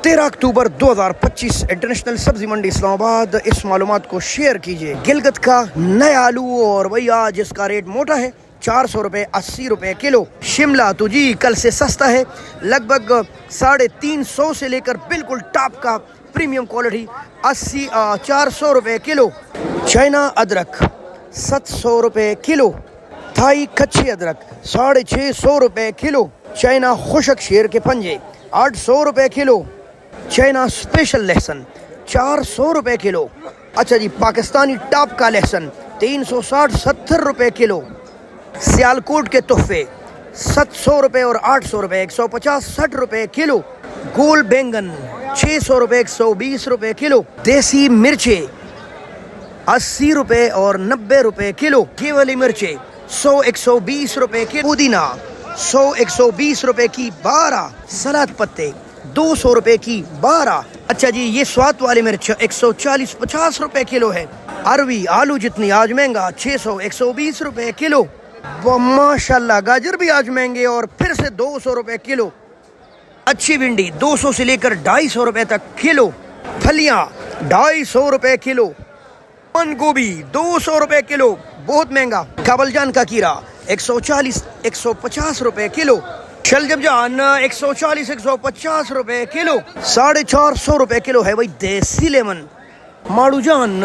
13 अक्टूबर 2025 international सब्जी मंडी इस्लामाबाद। इस मालूमात को शेयर कीजिए। गिलगत का नया आलू और वही आज इसका रेट मोटा है 400 रुपये 80 रुपये किलो। शिमला तो जी कल से सस्ता है, लगभग 350 से लेकर बिल्कुल टॉप का प्रीमियम क्वालिटी 400 रुपये किलो। चाइना अदरक 700 रुपये किलो। थाई कच्ची अदरक 650 रुपये किलो। चाइना खुशक शेर के पंजे 800 रुपये किलो। चाइना स्पेशल लहसुन 400 रुपये किलो। अच्छा जी, पाकिस्तानी टॉप का लहसुन 360-70 रुपये किलो। सियालकोट के तोहफे 700 रुपये और 800 रुपये 150-60 रुपये किलो। गोल बैंगन 600 रुपये 120 रुपये किलो। देसी मिर्चे 80 रुपये और 90 रुपये किलो। ये वाली मिर्चे 100-120 रुपये की। पुदीना 100-120 रुपये की 12। सलाद पत्ते 200 रुपये की 12। अच्छा जी, ये स्वाद वाली मिर्च 140-50 रुपये किलो है। अरवी आलू जितनी आज महंगा 600-120 रुपये किलो। माशाल्लाह, गाजर भी आज महंगे और फिर से 200 रुपये किलो। अच्छी भिंडी 200 से लेकर 250 रुपये तक किलो। फलियां 250 रुपये किलो। बंद गोभी 200 रुपये किलो, बहुत महंगा। काबलजान का कीड़ा 140-150 रुपये किलो। शलजम 140-150 रुपये किलो। 450 रुपये किलो है भाई देसी लेमन। माड़ूजान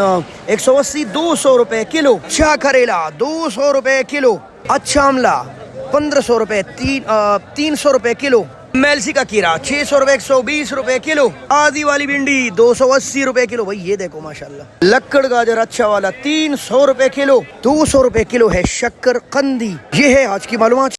180-200 रुपये किलो। अच्छा करेला 200 रुपये किलो। अच्छा आमला 1500 रुपये 300 रुपये किलो। मेलसी का कीड़ा 600 रुपये 120 रुपये किलो। आधी वाली भिंडी 280 रुपये किलो। भाई ये देखो माशाल्लाह। लक्कड़ गाजर अच्छा वाला 300 रुपये किलो। 200 रुपये किलो है शक्कर कंदी। ये है आज की मालूमात।